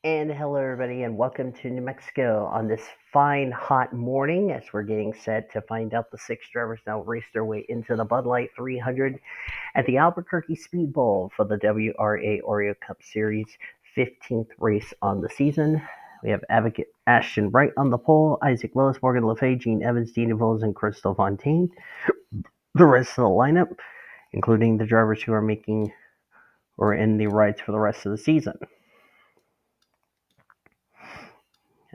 And hello, everybody, and welcome to New Mexico on this fine, hot morning as we're getting set to find out the six drivers now race their way into the Bud Light 300 at the Albuquerque Speedbowl for the WRA Oreo Cup Series 15th race on the season. We have Advocate Ashton Wright on the pole, Isaac Willis, Morgan LeFay, Gene Evans, Dean DeVos, and Crystal Fontaine. The rest of the lineup, including the drivers who are making or in the rides for the rest of the season.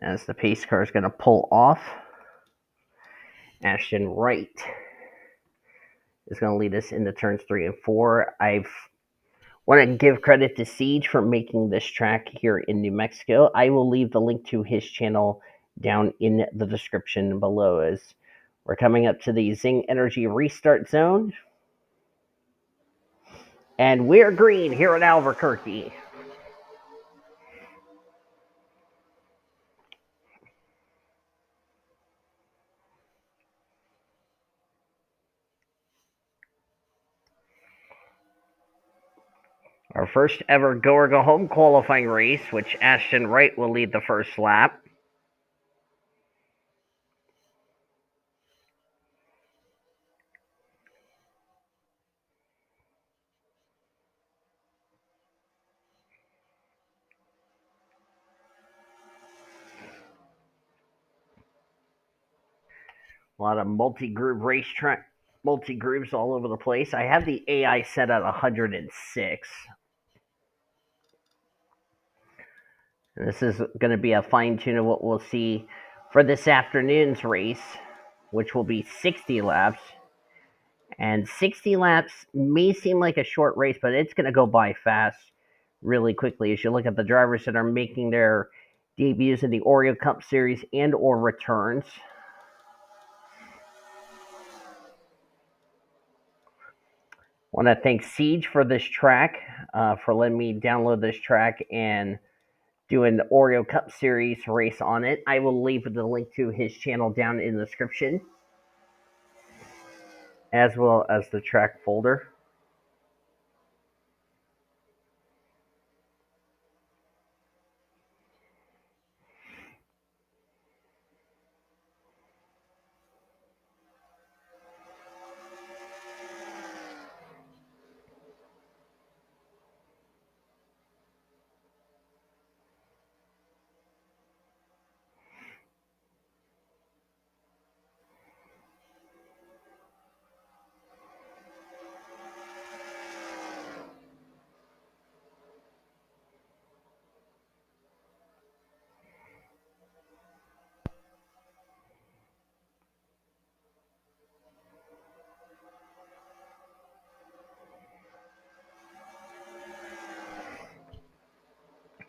As the pace car is going to pull off, Ashton Wright is going to lead us into turns 3 and 4. I want to give credit to Ceej for making this track here in New Mexico. I will leave the link to his channel down in the description below as we're coming up to the Zing Energy restart zone. And we're green here in Albuquerque. Our first ever go or go home qualifying race, which Ashton Wright will lead the first lap. A lot of multi-groove racetrack, multi-grooves all over the place. I have the AI set at 106. And this is going to be a fine-tune of what we'll see for this afternoon's race, which will be 60 laps. And 60 laps may seem like a short race, but it's going to go by fast really quickly as you look at the drivers that are making their debuts in the Oreo Cup Series and or returns. Want to thank Ceej for this track, for letting me download this track and do an Oreo Cup Series race on it. I will leave the link to his channel down in the description, as well as the track folder.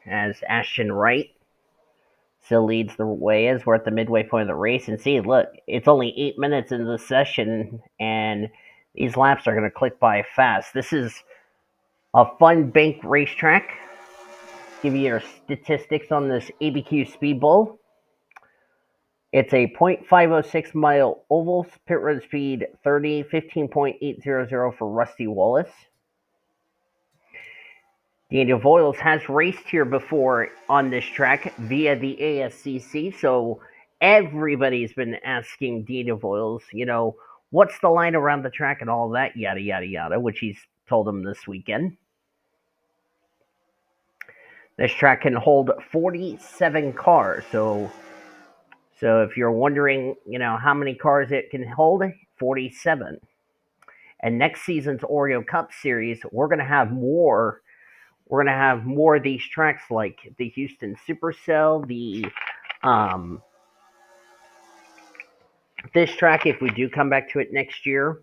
As Ashton Wright still leads the way as we're at the midway point of the race. And see, look, it's only 8 minutes into the session, and these laps are going to click by fast. This is a fun bank racetrack. Give you your statistics on this ABQ Speedbowl. It's a .506 mile oval, pit road speed 30, 15.800 for Rusty Wallace. Daniel Voiles has raced here before on this track via the ASCC, so everybody's been asking Daniel Voiles, what's the line around the track and all that, yada, yada, yada, which he's told them this weekend. This track can hold 47 cars, so if you're wondering, how many cars it can hold, 47. And next season's Oreo Cup Series, we're going to have more of these tracks like the Houston Supercell, this track, if we do come back to it next year,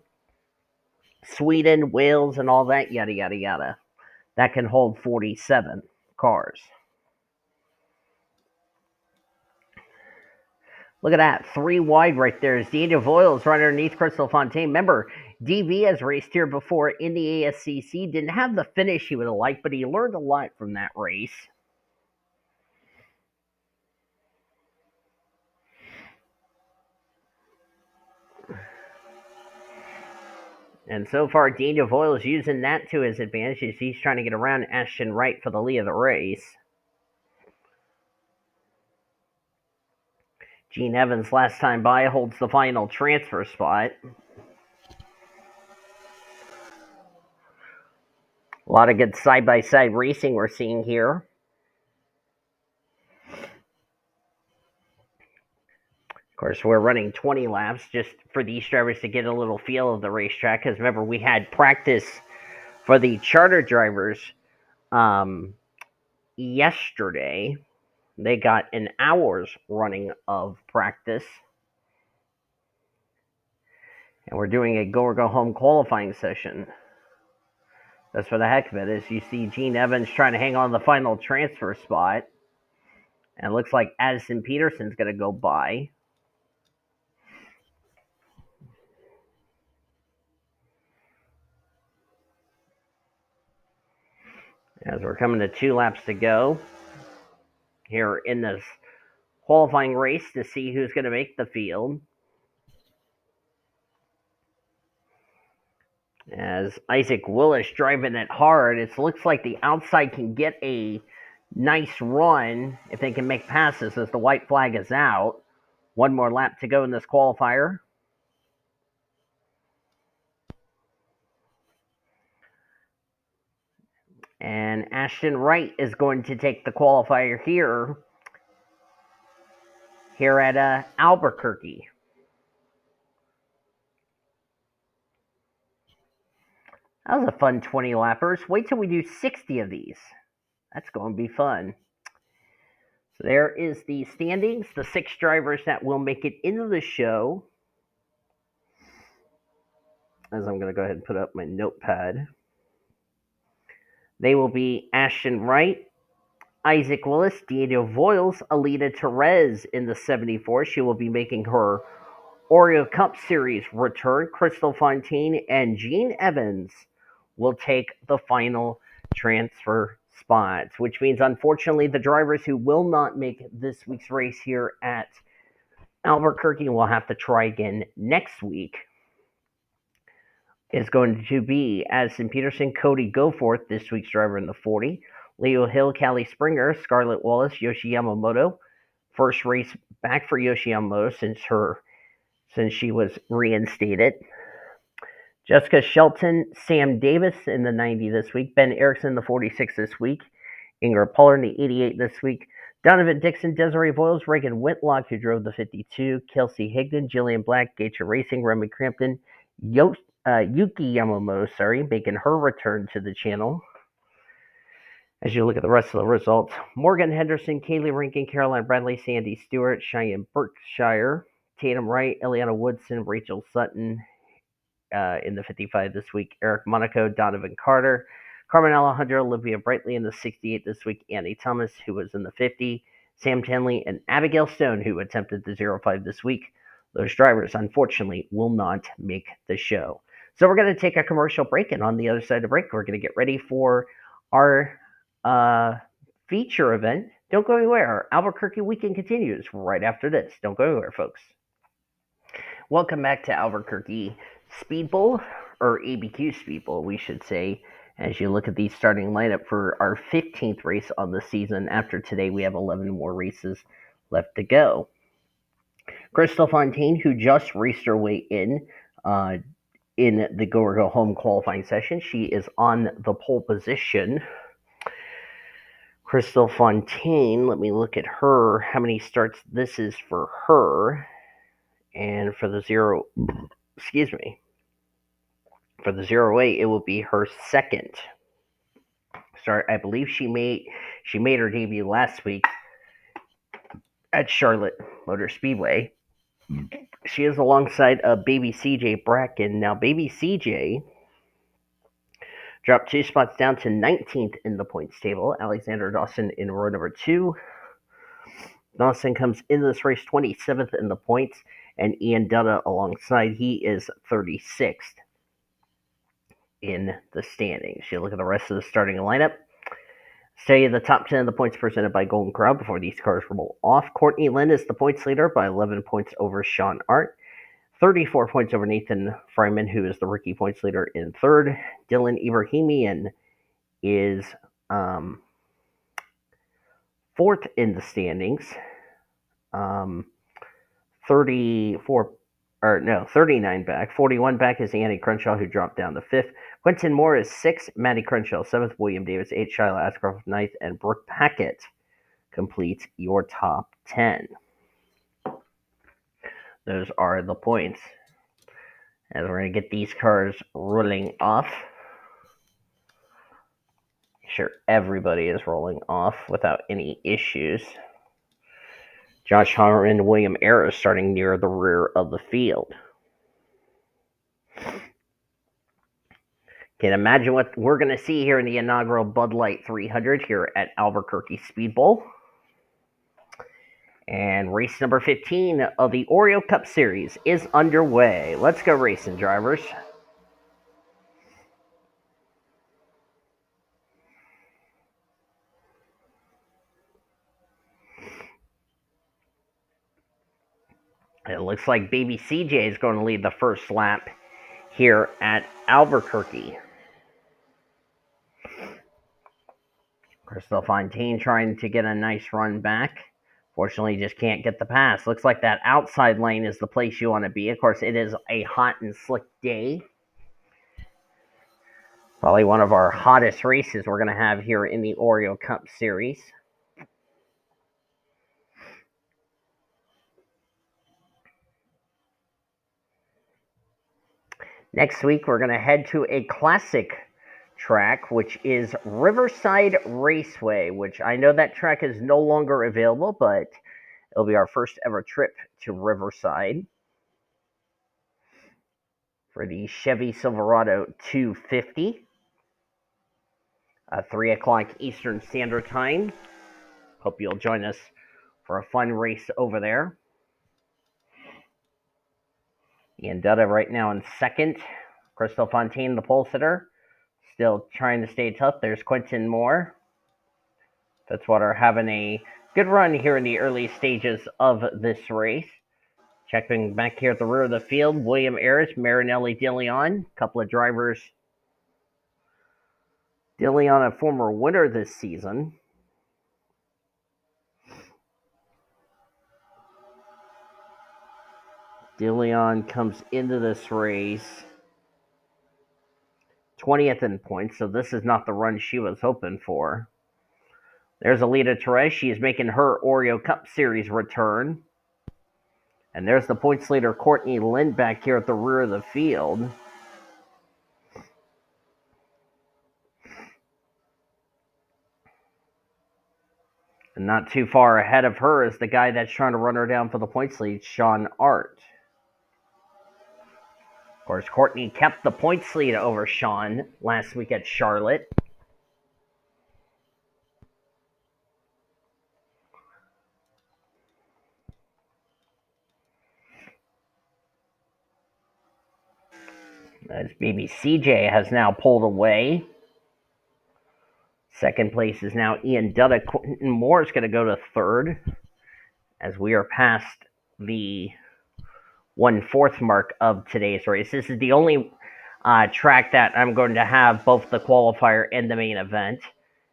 Sweden, Wales, and all that, yada, yada, yada. That can hold 47 cars. Look at that. 3 wide right there is Daniel Voiles right underneath Crystal Fontaine. Remember, DV has raced here before in the ASCC. Didn't have the finish he would have liked, but he learned a lot from that race. And so far, Daniel Voiles using that to his advantage as he's trying to get around Ashton Wright for the lead of the race. Gene Evans, last time by, holds the final transfer spot. A lot of good side-by-side racing we're seeing here. Of course, we're running 20 laps just for these drivers to get a little feel of the racetrack. Because remember, we had practice for the charter drivers yesterday. They got an hour's running of practice. And we're doing a go or go home qualifying session. That's for the heck of it. As you see Gene Evans trying to hang on the final transfer spot. And it looks like Addison Peterson's going to go by. As we're coming to 2 laps to go here in this qualifying race to see who's going to make the field. As Isaac Willis driving it hard, it looks like the outside can get a nice run if they can make passes as the white flag is out. 1 more lap to go in this qualifier. And Ashton Wright is going to take the qualifier here at Albuquerque. That was a fun 20 lappers. Wait till we do 60 of these. That's going to be fun. So there is the standings, the 6 drivers that will make it into the show. As I'm going to go ahead and put up my notepad. They will be Ashton Wright, Isaac Willis, Diego Voiles, Alita Perez in the 74. She will be making her Oreo Cup Series return. Crystal Fontaine and Gene Evans will take the final transfer spots, which means, unfortunately, the drivers who will not make this week's race here at Albuquerque will have to try again next week. Is going to be Addison Peterson, Cody Goforth, this week's driver in the 40, Leo Hill, Callie Springer, Scarlett Wallace, Yoshi Yamamoto. First race back for Yoshi Yamamoto since she was reinstated. Jessica Shelton, Sam Davis in the 90 this week, Ben Erickson, the 46 this week, Ingrid Puller in the 88 this week, Donovan Dixon, Desiree Voiles, Reagan Whitlock, who drove the 52, Kelsey Higdon, Jillian Black, Gator Racing, Remy Crampton, Yuki Yamamoto, making her return to the channel. As you look at the rest of the results, Morgan Henderson, Kaylee Rankin, Caroline Bradley, Sandy Stewart, Cheyenne Berkshire, Tatum Wright, Eliana Woodson, Rachel Sutton in the 55 this week, Eric Monaco, Donovan Carter, Carmen Alejandro, Olivia Brightly in the 68 this week, Annie Thomas, who was in the 50, Sam Tenley, and Abigail Stone, who attempted the 05 this week. Those drivers, unfortunately, will not make the show. So we're going to take a commercial break, and on the other side of the break, we're going to get ready for our feature event. Don't go anywhere. Our Albuquerque weekend continues right after this. Don't go anywhere, folks. Welcome back to Albuquerque Speedbowl, or ABQ Speedbowl, we should say. As you look at the starting lineup for our 15th race on the season, after today we have 11 more races left to go. Crystal Fontaine, who just raced her way in the go or go home qualifying session, she is on the pole position. Crystal Fontaine, let me look at her, how many starts this is for her. And for the for the 08, it will be her second start. I believe she made her debut last week at Charlotte Motor Speedway. She is alongside baby CJ Bracken. Now, baby CJ dropped 2 spots down to 19th in the points table. Alexander Dawson in row number 2. Dawson comes into this race 27th in the points, and Ian Dutta alongside. He is 36th in the standings. You look at the rest of the starting lineup. Tell you the top 10 of the points presented by Golden Corral before these cars roll off. Courtney Lynn is the points leader by 11 points over Sean Art. 34 points over Nathan Fryman, who is the rookie points leader in third. D Ebrahimian is fourth in the standings. 34 or no, 39 back. 41 back is Annie Crenshaw, who dropped down to fifth. Quentin Moore is sixth. Maddie Crenshaw seventh. William Davis eighth. Shyla Askraov ninth. And Brooke Paquette completes your top 10. Those are the points. As we're going to get these cars rolling off. Make sure everybody is rolling off without any issues. Josh Harmer and William R is starting near the rear of the field. Can imagine what we're going to see here in the inaugural Bud Light 300 here at Albuquerque Speedbowl. And race number 15 of the Oreo Cup Series is underway. Let's go racing, drivers. It looks like baby CJ is going to lead the first lap here at Albuquerque. Crystal Fontaine trying to get a nice run back. Fortunately, just can't get the pass. Looks like that outside lane is the place you want to be. Of course, it is a hot and slick day. Probably one of our hottest races we're going to have here in the Oreo Cup Series. Next week, we're going to head to a classic track, which is Riverside Raceway, which I know that track is no longer available, but it'll be our first ever trip to Riverside for the Chevy Silverado 250. 3 o'clock Eastern Standard Time. Hope you'll join us for a fun race over there. Ian Dutta right now in second. Crystal Fontaine, the pole sitter, still trying to stay tough. There's Quentin Moore. Fitzwater having a good run here in the early stages of this race. Checking back here at the rear of the field, William Ayers, Marinelli DeLeon, a couple of drivers. DeLeon, a former winner this season. DeLeon comes into this race 20th in points, so this is not the run she was hoping for. There's Alita Torres. She is making her Oreo Cup Series return. And there's the points leader, Courtney Lind, back here at the rear of the field. And not too far ahead of her is the guy that's trying to run her down for the points lead, Sean Art. Of course, Courtney kept the points lead over Sean last week at Charlotte. As baby CJ has now pulled away. Second place is now Ian Dutta. Quentin Moore is going to go to third as we are past the 1/4 mark of today's race. This is the only track that I'm going to have both the qualifier and the main event.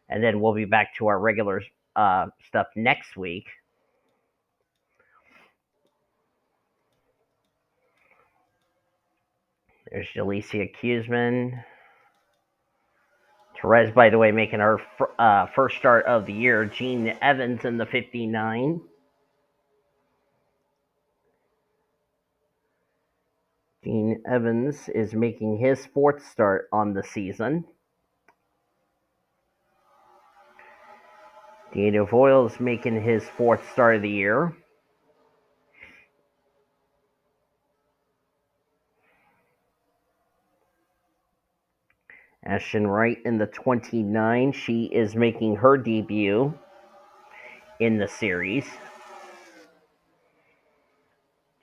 And then we'll be back to our regular stuff next week. There's Jalecia Kuzman. Therese, by the way, making her first start of the year. Gene Evans in the 59. Gene Evans is making his fourth start on the season. Daniel Voyle is making his fourth start of the year. Ashton Wright in the 29. She is making her debut in the series.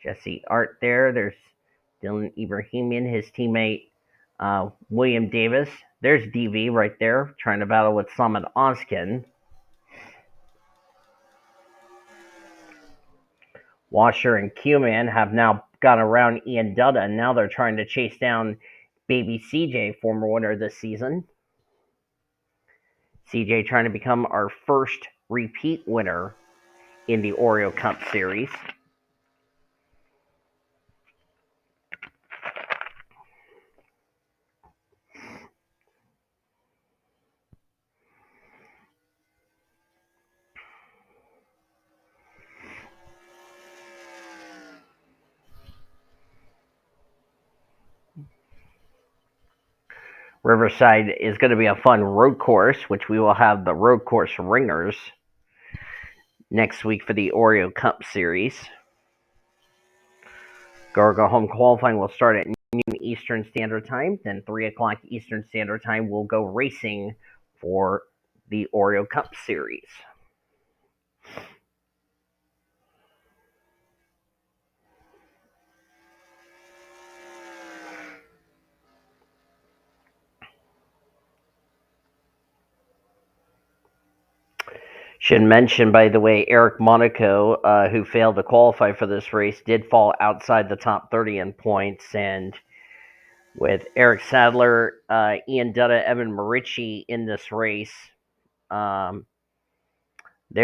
Jesse Art there. There's Dylan Ebrahimian, his teammate William Davis. There's DV right there, trying to battle with Samad Oskin. Washer and Q-Man have now gone around Ian Dutta, and now they're trying to chase down baby CJ, former winner this season. CJ trying to become our first repeat winner in the Oreo Cup Series. Riverside is going to be a fun road course, which we will have the road course ringers next week for the Oreo Cup Series. Go home qualifying will start at noon Eastern Standard Time. Then 3 o'clock Eastern Standard Time, we'll go racing for the Oreo Cup Series. Should mention, by the way, Eric Monaco, who failed to qualify for this race, did fall outside the top 30 in points. And with Eric Sadler, Ian Dutta, Evan Marici in this race, they're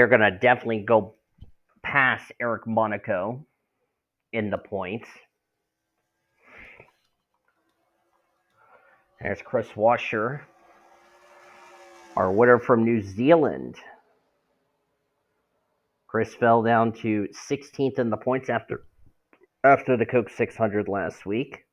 going to definitely go past Eric Monaco in the points. There's Chris Wascher, our winner from New Zealand. Chris fell down to 16th in the points after the Coke 600 last week.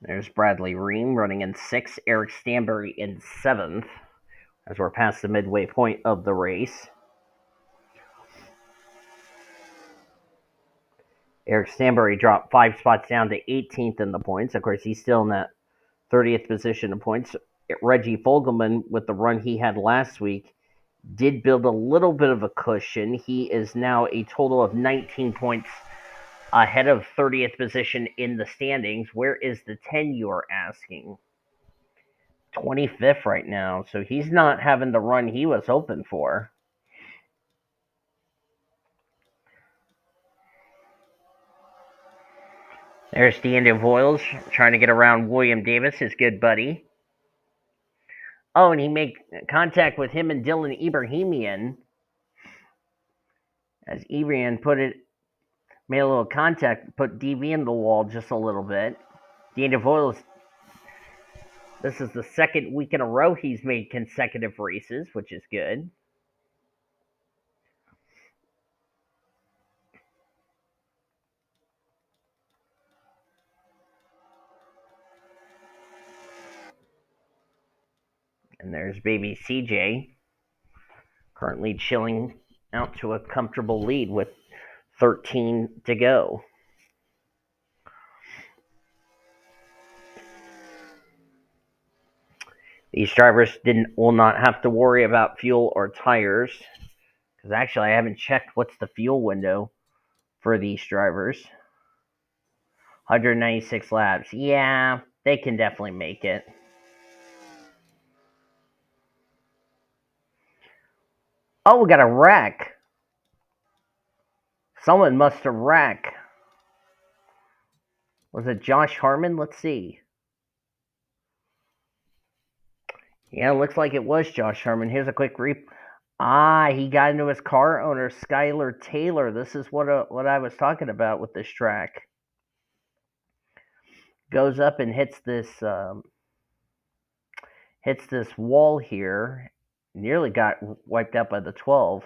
There's Bradley Reim running in 6th, Eric Stanbury in 7th, as we're past the midway point of the race. Eric Stanbury dropped 5 spots down to 18th in the points. Of course, he's still in that 30th position in points. Reggie Fogelman, with the run he had last week, did build a little bit of a cushion. He is now a total of 19 points ahead of 30th position in the standings. Where is the 10, you are asking? 25th right now, so he's not having the run he was hoping for. There's D'Andy Voiles trying to get around William Davis, his good buddy. Oh, and he made contact with him and Dylan Ebrahimian. As Ebrahimian made a little contact, put DV in the wall just a little bit. D'Andy Voiles, this is the second week in a row he's made consecutive races, which is good. And there's baby Ceej, currently chilling out to a comfortable lead with 13 to go. These drivers will not have to worry about fuel or tires, because actually I haven't checked what's the fuel window for these drivers. 196 laps. Yeah, they can definitely make it. Oh, we got a wreck. Someone must have wrecked. Was it Josh Harmon? Let's see. Yeah, looks like it was Josh Harmon. Here's a quick he got into his car owner, Skylar Taylor. This is what I was talking about with this track. Goes up and hits this wall here. Nearly got wiped out by the 12.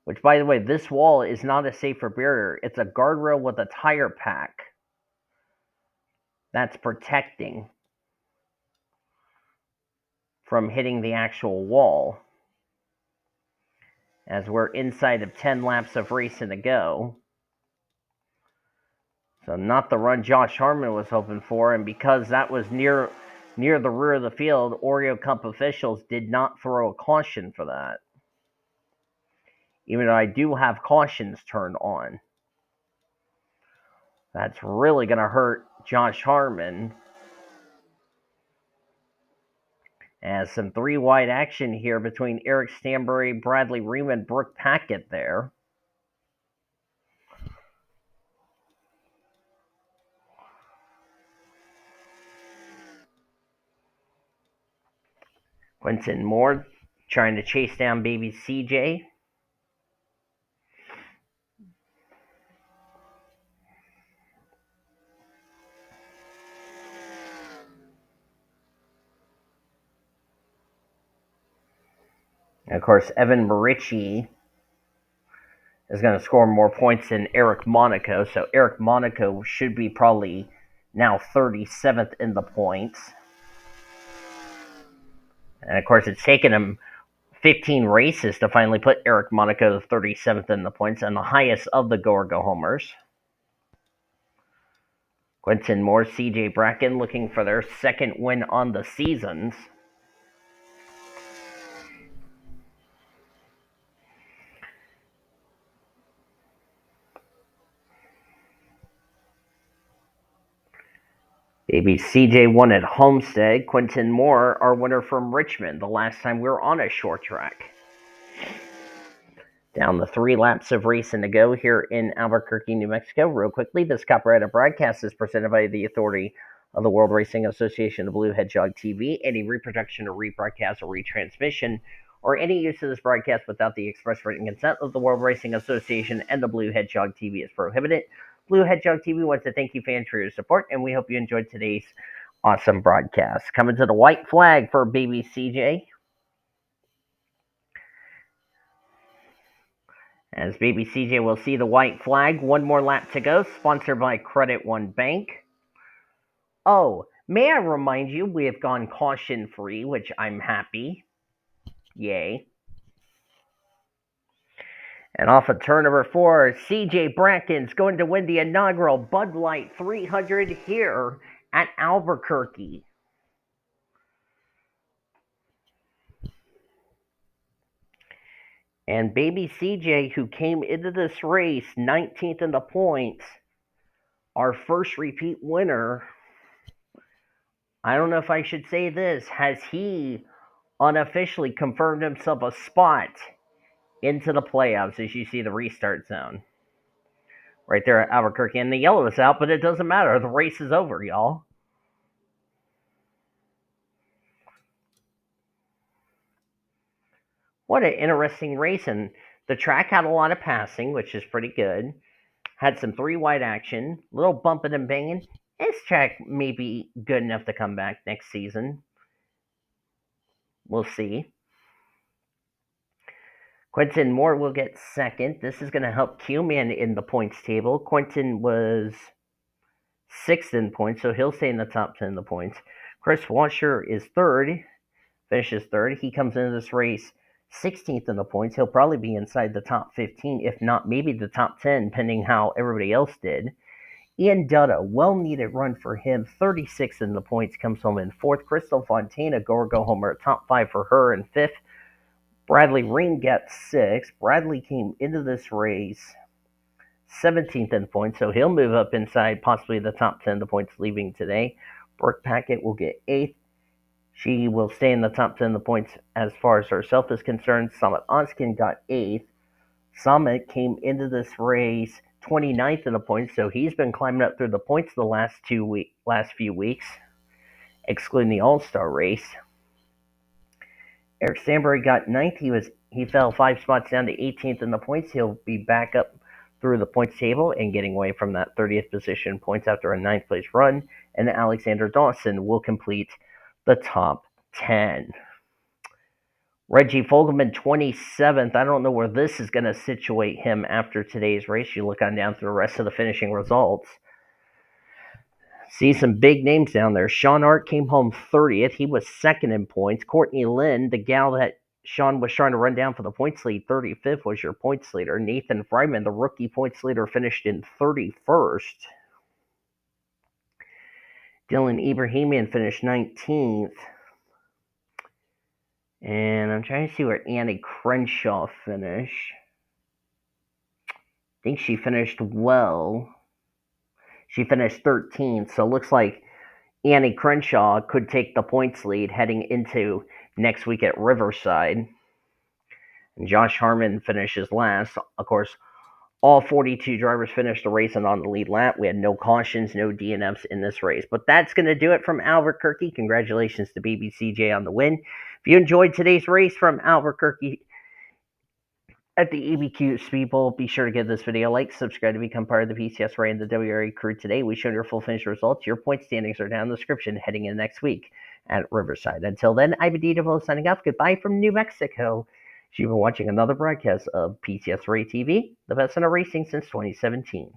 Which, by the way, this wall is not a safer barrier. It's a guardrail with a tire pack that's protecting from hitting the actual wall. As we're inside of 10 laps of racing to go. So not the run Josh Harmon was hoping for, and because that was near the rear of the field, Oreo Cup officials did not throw a caution for that. Even though I do have cautions turned on. That's really going to hurt Josh Harmon. As some 3-wide action here between Eric Stanbury, Bradley Reim, and Brooke Paquette there. Quentin Moore trying to chase down baby Ceej. And of course, Evan Marici is going to score more points than Eric Monaco. So Eric Monaco should be probably now 37th in the points. And of course, it's taken him 15 races to finally put Eric Monaco 37th in the points and the highest of the go-homers. Quentin Moore, CJ Bracken looking for their second win on the seasons. Baby CJ won at Homestead. Quentin Moore, our winner from Richmond, the last time we were on a short track. Down the 3 laps of racing to go here in Albuquerque, New Mexico. Real quickly, this copyrighted broadcast is presented by the authority of the World Racing Association of Blue Hedgehog TV. Any reproduction or rebroadcast or retransmission or any use of this broadcast without the express written consent of the World Racing Association and the Blue Hedgehog TV is prohibited. Blue Hedgehog TV wants to thank you fans for your support, and we hope you enjoyed today's awesome broadcast. Coming to the white flag for Baby CJ. As Baby CJ will see the white flag, 1 more lap to go, sponsored by Credit One Bank. Oh, may I remind you, we have gone caution-free, which I'm happy. Yay. And off of turn number 4, CJ Bracken's going to win the inaugural Bud Light 300 here at Albuquerque. And Baby CJ, who came into this race 19th in the points, our first repeat winner. I don't know if I should say this. Has he unofficially confirmed himself a spot into the playoffs as you see the restart zone? Right there at Albuquerque. And the yellow is out, but it doesn't matter. The race is over, y'all. What an interesting race. And the track had a lot of passing, which is pretty good. Had some 3-wide action. Little bumping and banging. This track may be good enough to come back next season. We'll see. Quentin Moore will get second. This is going to help Q-Man in the points table. Quentin was 6th in points, so he'll stay in the top 10 in the points. K Wascher is 3rd, finishes 3rd. He comes into this race 16th in the points. He'll probably be inside the top 15, if not maybe the top 10, depending how everybody else did. Ian Dutta, well-needed run for him, 36th in the points, comes home in 4th. Crystal Fontana, go-homer, top 5 for her in 5th. Bradley Ring gets 6th. Bradley came into this race 17th in points, so he'll move up inside possibly the top 10 the points leaving today. Brooke Paquette will get 8th. She will stay in the top 10 the points as far as herself is concerned. Summit Oskin got 8th. Summit came into this race 29th in the points, so he's been climbing up through the points the last few weeks, excluding the All-Star race. Eric Stanbury got 9th. He fell 5 spots down to 18th in the points. He'll be back up through the points table and getting away from that 30th position points after a 9th place run. And Alexander Dawson will complete the top 10. Reggie Fogelman, 27th. I don't know where this is going to situate him after today's race. You look on down through the rest of the finishing results. See some big names down there. Sean Hart came home 30th. He was 2nd in points. Courtney Lynn, the gal that Sean was trying to run down for the points lead, 35th was your points leader. Nathan Fryman, the rookie points leader, finished in 31st. Dylan Ebrahimian finished 19th. And I'm trying to see where Annie Crenshaw finished. I think she finished well. She finished 13th, so it looks like Annie Crenshaw could take the points lead heading into next week at Riverside. And Josh Harmon finishes last. Of course, all 42 drivers finished the race and on the lead lap. We had no cautions, no DNFs in this race. But that's going to do it from Albuquerque. Congratulations to Baby CJ on the win. If you enjoyed today's race from Albuquerque at the ABQ Speedbowl, be sure to give this video a like, subscribe to become part of the PCSRA and the WRA crew today. We showed your full finish results. Your point standings are down in the description heading in next week at Riverside. Until then, I'm D Whittle signing off. Goodbye from New Mexico. You've been watching another broadcast of PCS Ray TV, the best in racing since 2017.